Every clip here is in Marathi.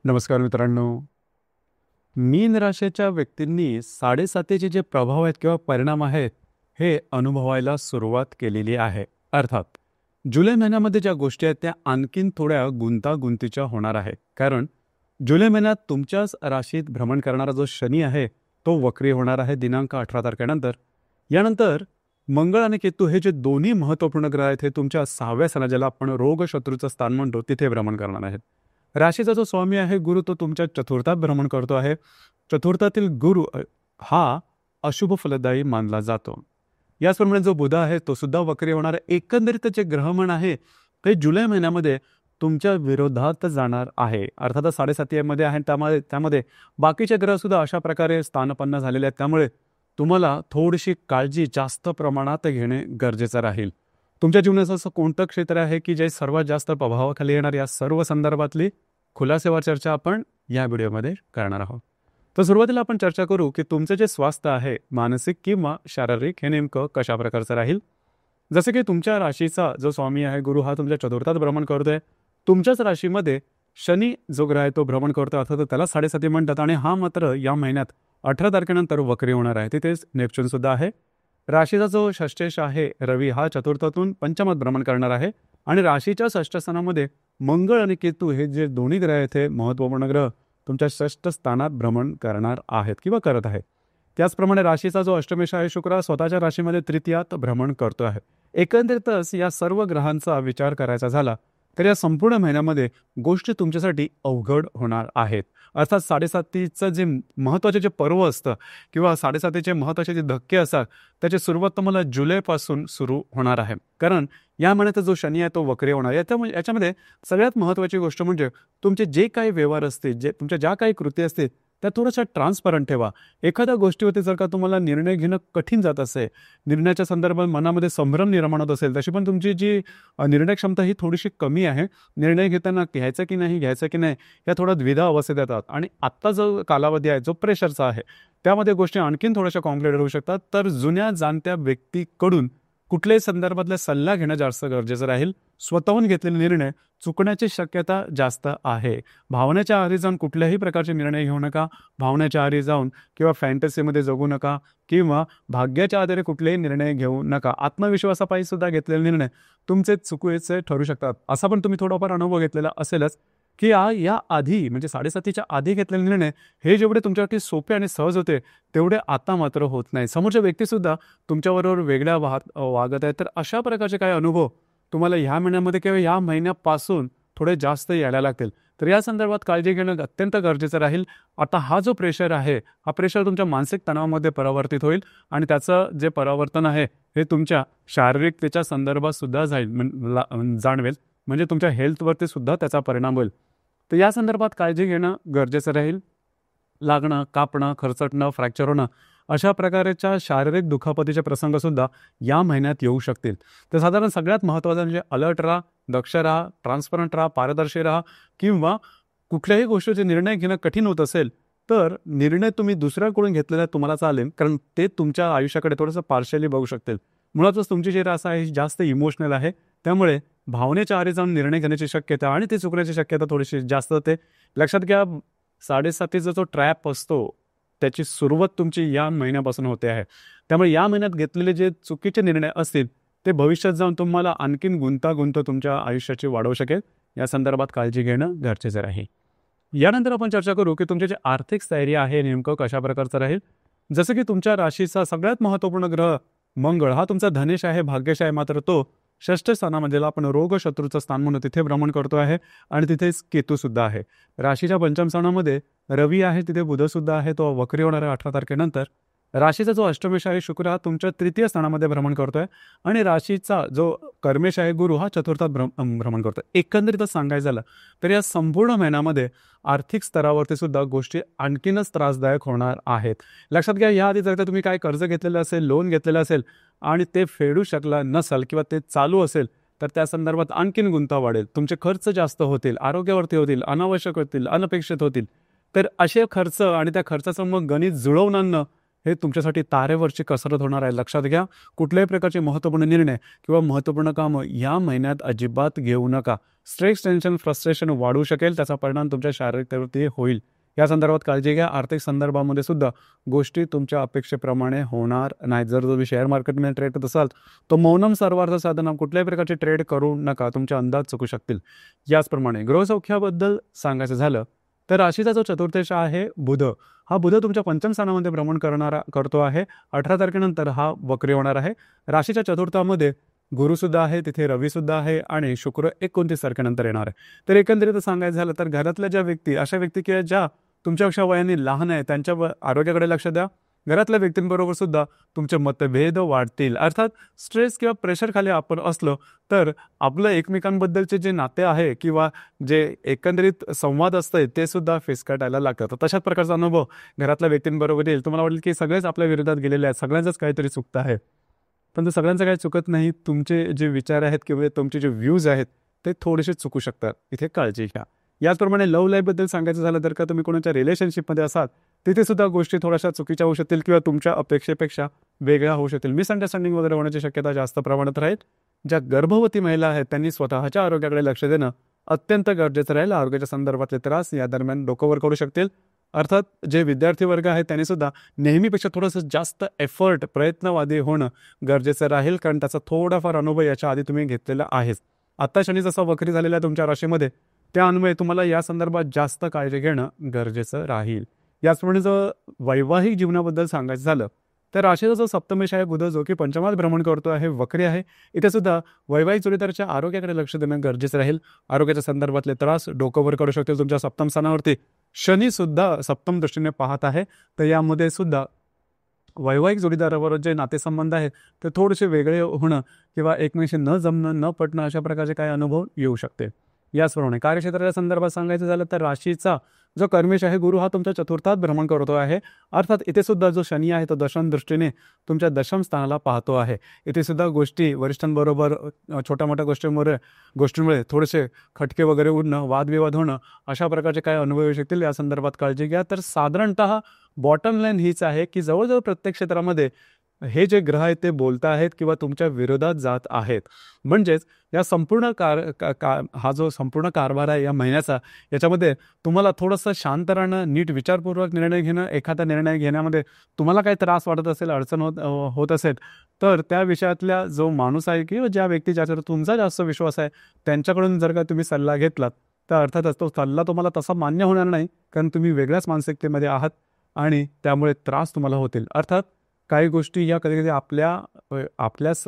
नमस्कार मित्रांनो. मीन राशीच्या व्यक्तींनी 7.5चे जे प्रभाव आहेत किंवा परिणाम आहेत, हे अनुभवायला सुरुवात केलेली आहे. अर्थात जुलै महिन्यामध्ये ज्या गोष्टी आहेत त्या आणखीन थोड्या गुंतागुंतीच्या होणार आहे. कारण जुलै महिन्यात तुमच्याच राशीत भ्रमण करणारा जो शनी आहे तो वक्री होणार आहे दिनांक 18 तारखेनंतर. यानंतर मंगळ आणि केतू हे जे दोन्ही महत्त्वपूर्ण ग्रह आहेत हे तुमच्या 6व्या स्थानात, ज्याला आपण रोग शत्रूचं स्थान म्हणतो, तिथे भ्रमण करणार आहेत. राशीचा जो स्वामी आहे गुरु, तो तुमच्या चतुर्थात भ्रमण करतो आहे. चतुर्थातील गुरु हा अशुभ फलदायी मानला जातो. याचप्रमाणे जो बुध आहे तो सुद्धा वक्री होणार आहे. एकंदरीत जे ग्रहमन आहे ते जुलै महिन्यामध्ये तुमच्या विरोधात जाणार आहे. अर्थात 7.5 मध्ये आहे, त्यामध्ये बाकीचे ग्रह सुद्धा अशा प्रकारे स्थानपन्न झालेले आहेत. त्यामुळे तुम्हाला थोडीशी काळजी जास्त प्रमाणात घेणे गरजेचं राहील. तुमच्या जीवनाचं असं कोणतं क्षेत्र आहे की जे सर्वात जास्त प्रभावाखाली येणार, या सर्व संदर्भातली खुलासेवार चर्चा आपण या व्हिडिओमध्ये करणार आहोत. तर सुरुवातीला आपण चर्चा करू की तुमचं जे स्वास्थ्य आहे, मानसिक किंवा शारीरिक, हे नेमकं कशा प्रकारचं राहील. जसं की तुमच्या राशीचा जो स्वामी आहे गुरु, हा तुमच्या चतुर्थात भ्रमण करतोय. तुमच्याच राशीमध्ये शनी जो ग्रह आहे तो भ्रमण करतो, अर्थात त्याला 7.5 म्हणतात. आणि हा मात्र या महिन्यात 18 तारखेनंतर वक्री होणार आहे. तिथेच नेपच्यून सुद्धा आहे. राशीचा जो षष्ठेश आहे रवी, हा चतुर्थातून पंचमात भ्रमण करणार आहे. आणि राशीच्या षष्ठ स्थानामध्ये मंगळ आणि केतू हे जे दोन्ही ग्रह आहेत, हे महत्त्वपूर्ण ग्रह तुमच्या षष्ठ स्थानात भ्रमण करणार आहेत किंवा करत आहेत. त्याचप्रमाणे राशीचा जो अष्टमेश आहे शुक्र, स्वतःच्या राशीमध्ये तृतीयात भ्रमण करतो आहे. एकंदरीतच या सर्व ग्रहांचा विचार करायचा झाला तर या संपूर्ण महिन्यामध्ये गोष्टी तुमच्यासाठी अवघड होणार आहेत. अर्थात 7.5चं जे महत्त्वाचे जे पर्व असतं किंवा 7.5चे महत्त्वाचे जे धक्के असतात, त्याची सुरुवात तुम्हाला जुलैपासून सुरू होणार आहे. कारण या महिन्यात जो शनी आहे तो वक्री होणार आहे. याच्यामध्ये सगळ्यात महत्त्वाची गोष्ट म्हणजे तुमचे जे काही व्यवहार असतील, जे तुमच्या ज्या काही कृती असतील, त्या थोड्याशा ट्रान्सपरंट ठेवा. एखाद्या गोष्टीवरती जर का तुम्हाला निर्णय घेणं कठीण जात असेल, निर्णयाच्या संदर्भात मनामध्ये संभ्रम निर्माण होत असेल, तशी पण तुमची जी निर्णय क्षमता ही थोडीशी कमी आहे. निर्णय घेताना घ्यायचं की नाही या थोडा द्विधा अवस्थेत येतात. आणि आत्ता जो कालावधी आहे जो प्रेशरचा आहे, त्यामध्ये गोष्टी आणखीन थोड्याशा कॉम्प्लिकेटेड होऊ शकतात. तर जुन्या जाणत्या व्यक्तीकडून कुठल्याही संदर्भातला सल्ला घेणं जास्त गरजेचं राहील. स्वतःहून घेतलेले निर्णय चुकण्याची शक्यता जास्त आहे. भावनेच्या आहारी जाऊन कुठल्याही प्रकारचे निर्णय घेऊ नका. भावनेच्या आहारी जाऊन किंवा फॅन्टसीमध्ये जगू नका किंवा भाग्याच्या आधारे कुठलेही निर्णय घेऊ नका. आत्मविश्वासापायी सुद्धा घेतलेले निर्णय तुमचे चुकीचे ठरू शकतात. असा पण तुम्ही थोडाफार अनुभव घेतलेला असेलच की या आधी म्हणजे 7.5च्या आधी घेतलेले निर्णय हे जेवढे तुमच्यासाठी सोपे आणि सहज होते, तेवढे आता मात्र होत नाही. समोरच्या व्यक्तीसुद्धा तुमच्याबरोबर वेगळ्या वागत आहे. तर अशा प्रकारचे काही अनुभव तुम्हाला ह्या महिन्यामध्ये किंवा या महिन्यापासून थोडे जास्त यायला लागतील. तर या संदर्भात काळजी घेणं अत्यंत गरजेचं राहील. आता हा जो प्रेशर आहे, हा प्रेशर तुमच्या मानसिक तणावामध्ये परावर्तित होईल आणि त्याचं जे परावर्तन आहे हे तुमच्या शारीरिकतेच्या संदर्भात सुद्धा जाणवेल. म्हणजे तुमच्या हेल्थवरती सुद्धा त्याचा परिणाम होईल. तर या संदर्भात काळजी घेणं गरजेचं राहील. लागणं, कापणं, खरचटणं, फ्रॅक्चर होणं, अशा प्रकारच्या शारीरिक दुखापतीचे प्रसंगसुद्धा या महिन्यात येऊ शकतील. तर साधारण सगळ्यात महत्त्वाचं म्हणजे अलर्ट राहा, दक्ष राहा, ट्रान्सपरंट राहा, पारदर्शी राहा. किंवा कुठल्याही गोष्टीचे निर्णय घेणं कठीण होत असेल तर निर्णय तुम्ही दुसऱ्याकडून घेतलेला तुम्हाला चालेल, कारण ते तुमच्या आयुष्याकडे थोडंसं पार्शली बघू शकतील. मुळातच तुमची जी रास आहे जास्त इमोशनल आहे, त्यामुळे भावनेच्या आहारी जाऊन निर्णय घेण्याची शक्यता आणि ते चुकण्याची शक्यता थोडीशी जास्त होते. लक्षात घ्या, 7.5चा जो ट्रॅप असतो त्याची सुरुवात तुमची या महिन्यापासून होते आहे. त्यामुळे या महिन्यात घेतलेले जे चुकीचे निर्णय असतील ते भविष्यात जाऊन तुम्हाला आणखीन गुंतागुंत तुमच्या आयुष्याची वाढवू शकेल. या संदर्भात काळजी घेणं गरजेचं राहील. यानंतर आपण चर्चा करू की तुमचे जे आर्थिक स्थैर्य आहे नेमकं कशा प्रकारचं राहील. जसं की तुमच्या राशीचा सगळ्यात महत्त्वपूर्ण ग्रह मंगळ हा तुमचा धनेश आहे, भाग्यश आहे. मात्र तो षष्ठ स्थानामध्ये आपण रोग शत्रूचं स्थान म्हणून तिथे भ्रमण करतो आहे. आणि तिथेच केतू सुद्धा आहे. राशीच्या पंचम स्थानामध्ये रवी आहे, तिथे बुध सुद्धा आहे, तो वक्री होणार आहे 18 तारखेनंतर. राशीचा जो अष्टमेश आहे शुक्र, हा तुमच्या तृतीय स्थानामध्ये भ्रमण करतोय. आणि राशीचा जो कर्मेश आहे गुरु, हा चतुर्थात भ्रमण करतोय. एकंदरीतच सांगायचं झालं तर या संपूर्ण महिन्यामध्ये आर्थिक स्तरावरती सुद्धा गोष्टी आणखीनच त्रासदायक होणार आहेत. लक्षात घ्या, याआधी जर का तुम्ही काय कर्ज घेतलेलं असेल, लोन घेतलेलं असेल आणि ते फेडू शकला नसाल किंवा ते चालू असेल तर त्या संदर्भात आणखीन गुंता वाढेल. तुमचे खर्च जास्त होतील, आरोग्यावरती होतील, अनावश्यक होतील, अनपेक्षित होतील. तर असे खर्च आणि त्या खर्चाचं मग गणित जुळवून आणणं हे तुमच्यासाठी तारेवरची कसरत होणार आहे. लक्षात घ्या, कुठल्याही प्रकारचे महत्त्वपूर्ण निर्णय किंवा महत्त्वपूर्ण कामं या महिन्यात अजिबात घेऊ नका. स्ट्रेस, टेन्शन, फ्रस्ट्रेशन वाढू शकेल. त्याचा परिणाम तुमच्या शारीरिकतेवरती होईल. या संदर्भात काळजी घ्या. आर्थिक संदर्भामध्ये सुद्धा गोष्टी तुमच्या अपेक्षेप्रमाणे होणार नाहीत. जर तुम्ही शेअर मार्केटमध्ये ट्रेड करत असाल तर मौनम सर्वार्थ साधनम, कुठल्याही प्रकारचे ट्रेड करू नका. तुमचे अंदाज चुकू शकतील. याचप्रमाणे गृहसौख्याबद्दल सांगायचं झालं तर राशीचा जो चतुर्थेश आहे बुध, हा बुध तुमच्या पंचम स्थानामध्ये भ्रमण करतो आहे. 18 तारखेनंतर हा वक्री होणार आहे. राशीच्या चतुर्थामध्ये गुरुसुद्धा आहे, तिथे रवीसुद्धा आहे आणि शुक्र 29 तारखेनंतर येणार आहे. तर एकंदरीत सांगायचं झालं तर घरातल्या ज्या व्यक्ती, अशा व्यक्ती किंवा ज्या तुमच्यापेक्षा वयाने लहान आहे, त्यांच्या आरोग्याकडे लक्ष द्या. घरातल्या व्यक्तींबरोबर सुद्धा तुमचे मतभेद वाढतील. अर्थात स्ट्रेस किंवा प्रेशर खाली आपण असलो तर आपलं एकमेकांबद्दलचे जे नाते आहे किंवा जे एकंदरीत संवाद असते ते सुद्धा फिसकटायला लागतात. तर तशाच प्रकारचा अनुभव घरातल्या व्यक्तींबरोबर येईल. तुम्हाला वाटेल की सगळेच आपल्या विरोधात गेलेले आहेत, सगळ्यांचंच काहीतरी चुकतं आहे. पण सगळ्यांचं काही चुकत नाही. तुमचे जे विचार आहेत किंवा तुमचे जे व्ह्यूज आहेत ते थोडेसे चुकू शकतात. इथे काळजी घ्या. याचप्रमाणे लव्ह लाईफबद्दल सांगायचं झालं तर का तुम्ही कोणाच्या रिलेशनशिपमध्ये असाल तिथे सुद्धा गोष्टी थोड्याशा चुकीच्या होऊ शकतील किंवा तुमच्या अपेक्षेपेक्षा वेगळ्या होऊ शकतील. मिसअंडरस्टँडिंग वगैरे होण्याची शक्यता जास्त प्रमाणात राहील. ज्या गर्भवती महिला आहेत त्यांनी स्वतःच्या आरोग्याकडे लक्ष देणं अत्यंत गरजेचं राहील. आरोग्याच्या संदर्भातले त्रास या दरम्यान डोकंवर करू शकतील. अर्थात जे विद्यार्थी वर्ग आहे त्यांनी सुद्धा नेहमीपेक्षा थोडंसं जास्त एफर्ट, प्रयत्नवादी होणं गरजेचं राहील, कारण त्याचा थोडाफार अनुभव याच्या आधी तुम्ही घेतलेला आहेच. आत्ता शनी जसा वक्री झालेला आहे तुमच्या राशीमध्ये, त्या अन्वये तुम्हाला या संदर्भात जास्त काळजी घेणं गरजेचं राहील. याचप्रमाणे जर वैवाहिक जीवनाबद्दल सांगायचं झालं तर राशीचा जो सप्तमेश आहे बुध, जो की पंचमात भ्रमण करतो आहे, वक्री आहे, इथे सुद्धा वैवाहिक जोडीदाराच्या आरोग्याकडे लक्ष देणं गरजेचं राहील. आरोग्याच्या संदर्भातले त्रास डोकंवर करू शकतील. तुमच्या सप्तम स्थानावरती शनी सुद्धा सप्तम दृष्टीने पाहत आहे. तर यामध्ये सुद्धा वैवाहिक जोडीदाराबरोबर जे नातेसंबंध आहेत ते थोडेसे वेगळे होणं किंवा एकमेकांशी न जमणं, न पटणं, अशा प्रकारचे काही अनुभव येऊ शकते. याचप्रमाणे कार्यक्षेत्राच्या संदर्भात सांगायचं झालं तर राशीचा जो कर्मेश आहे गुरु, हा तुमच्या चतुर्थात भ्रमण करतो आहे. अर्थात इथे सुद्धा जो शनी आहे तो दशम दृष्टीने तुमच्या दशम स्थानाला पाहतो आहे. इथे सुद्धा गोष्टी वरिष्ठांबरोबर छोट्या मोठ्या गोष्टींमुळे थोडेसे खटके वगैरे उडणं, वादविवाद होणं, अशा प्रकारचे काय अनुभव येऊ शकतील. या संदर्भात काळजी घ्या. तर साधारणतः बॉटम लाईन हीच आहे की जवळजवळ प्रत्येक क्षेत्रामध्ये हे जे ग्रह आहेत ते बोलत आहेत किंवा तुमच्या विरोधात जात आहेत. म्हणजेच या संपूर्ण हा जो संपूर्ण कारभार आहे या महिन्याचा, याच्यामध्ये तुम्हाला थोडंसं शांत राहणं, नीट विचारपूर्वक निर्णय घेणं, एखादा निर्णय घेण्यामध्ये तुम्हाला काही त्रास वाटत असेल, अडचण होत असेल तर त्या विषयातल्या जो माणूस आहे किंवा ज्या व्यक्ती ज्याच्यावर तुमचा जास्त विश्वास आहे त्यांच्याकडून जर का तुम्ही सल्ला घेतलात तर अर्थातच तो सल्ला तुम्हाला तसा मान्य होणार नाही, कारण तुम्ही वेगळ्याच मानसिकतेमध्ये आहात आणि त्यामुळे त्रास तुम्हाला होतील. अर्थात काही गोष्टी या कधी कधी आपल्याच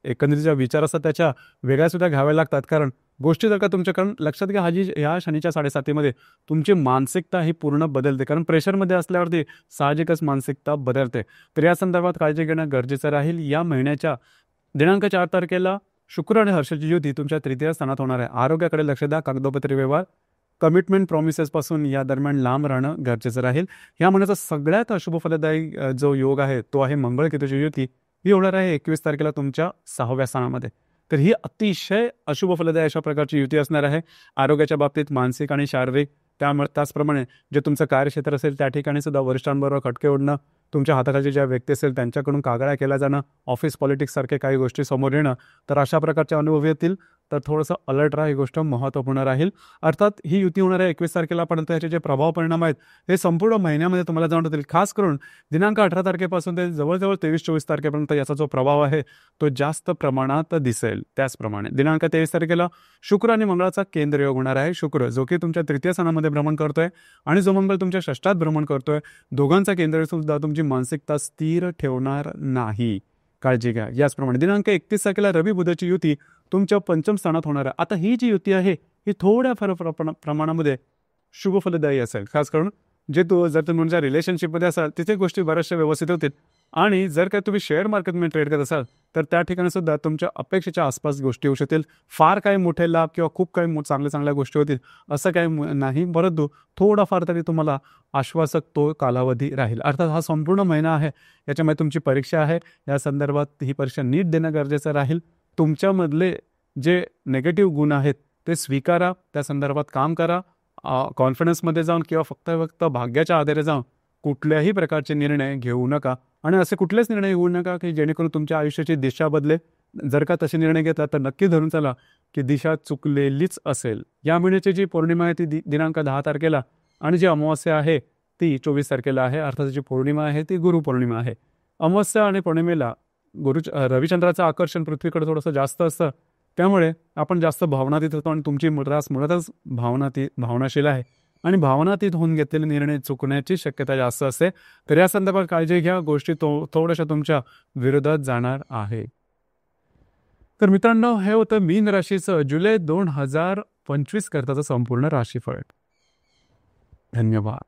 एकंदरीत ज्या विचार असतात त्याच्या वेगळ्यासुद्धा घ्याव्या लागतात. कारण गोष्टी जर का तुमच्याकडून लक्षात घ्या, ह्या शनीच्या 7.5 तुमची मानसिकता ही पूर्ण बदलते, कारण प्रेशरमध्ये असल्यावरती साहजिकच मानसिकता बदलते. तर या संदर्भात काळजी घेणं गरजेचं राहील. या महिन्याच्या दिनांक 4 तारखेला शुक्र आणि हर्षची युती तुमच्या तृतीय स्थानात होणार आहे. आरोग्याकडे लक्ष द्या. कागदोपत्री व्यवहार, कमिटमेंट, प्रॉमिसेसपासून या दरम्यान लांब राहणं गरजेचं राहील. या महिन्याचा सगळ्यात अशुभ फलदायी जो योग आहे तो आहे मंगळ केतूची युती. ही होणार आहे 21 तारखेला तुमच्या 6व्या स्थानामध्ये. तर ही अतिशय अशुभ फलदायी अशा प्रकारची युती असणार आहे. आरोग्याच्या बाबतीत मानसिक आणि शारीरिक, त्याचप्रमाणे जे तुमचं कार्यक्षेत्र असेल त्या ठिकाणी सुद्धा वरिष्ठांबरोबर खटके उडणं, तुमच्या हाताखालची ज्या व्यक्ती असेल त्यांच्याकडून कागाळ्या केल्या जाणं, ऑफिस पॉलिटिक्स सारखे काही गोष्टी समोर येणं, तर अशा प्रकारचे अनुभव येतील. तर थोडंसं अलर्ट राहा, ही गोष्ट महत्त्वपूर्ण राहील. अर्थात ही युती होणार आहे 21 तारखेला, परंतु याचे जे प्रभाव परिणाम आहेत हे संपूर्ण महिन्यामध्ये तुम्हाला जाणवतील. खास करून दिनांक 18 तारखेपासून ते जवळजवळ 23-24 तारखेपर्यंत याचा जो प्रभाव आहे तो जास्त प्रमाणात दिसेल. त्याचप्रमाणे दिनांक 23 तारखेला शुक्र आणि मंगळाचा केंद्र योग होणार आहे. शुक्र जो की तुमच्या तृतीय स्थानामध्ये भ्रमण करतोय आणि जो मंगळ तुमच्या षष्ठात भ्रमण करतोय, दोघांचा केंद्र सुद्धा तुमची मानसिकता स्थिर ठेवणार नाही. काळजी घ्या. याचप्रमाणे दिनांक 31 तारखेला रवी बुधाची युती तुमच्या पंचम स्थानात होणार आहे. आता ही जी युती आहे ही थोड्या फार प्रमाणामध्ये शुभ फलदायी असेल. खास करून जर तुम्ही तुमच्या रिलेशनशिपमध्ये असाल तिथे गोष्टी बऱ्याचशा व्यवस्थित होतील. आणि जर काय तुम्ही शेअर मार्केटमध्ये ट्रेड करत असाल तर त्या ठिकाणी सुद्धा तुमच्या अपेक्षेच्या आसपास गोष्टी होऊ शकतील. फार काही मोठे लाभ किंवा खूप काही चांगल्या गोष्टी होतील असं काही नाही, परंतु थोडाफार तरी तुम्हाला आश्वासक तो कालावधी राहील. अर्थात हा संपूर्ण महिना आहे, याच्यामध्ये तुमची परीक्षा आहे. या संदर्भात ही परीक्षा नीट देणं गरजेचं राहील. तुमच्यामधले जे नेगेटिव्ह गुण आहेत ते स्वीकारा, त्या संदर्भात काम करा. कॉन्फिडन्समध्ये जाऊन किंवा फक्त भाग्याच्या आधारे जाऊन कुठल्याही प्रकारचे निर्णय घेऊ नका आणि असे कुठलेच निर्णय घेऊ नका की जेणेकरून तुमच्या आयुष्याची दिशा बदले. जर का तसे निर्णय घेतला तर नक्की धरून चला की दिशा चुकलेलीच असेल. या महिन्याची जी पौर्णिमा आहे ती दिनांक 10 तारखेला आणि जी अमावस्या आहे ती 24 तारखेला आहे. अर्थात जी पौर्णिमा आहे ती गुरुपौर्णिमा आहे. अमावस्या आणि पौर्णिमेला रविचंद्राचं आकर्षण पृथ्वीकडे थोडंसं जास्त असतं. त्यामुळे आपण जास्त भावनातीत होतो आणि तुमची रास मुळातच भावनाशील आहे आणि भावनातीत होऊन घेतलेले निर्णय चुकण्याची शक्यता जास्त असते. तर या संदर्भात काळजी घ्या. गोष्टी थोड्याशा तुमच्या विरोधात जाणार आहे. तर मित्रांनो, हे होतं मीन राशीचं जुलै 2025 करताचं संपूर्ण राशीफळ. धन्यवाद.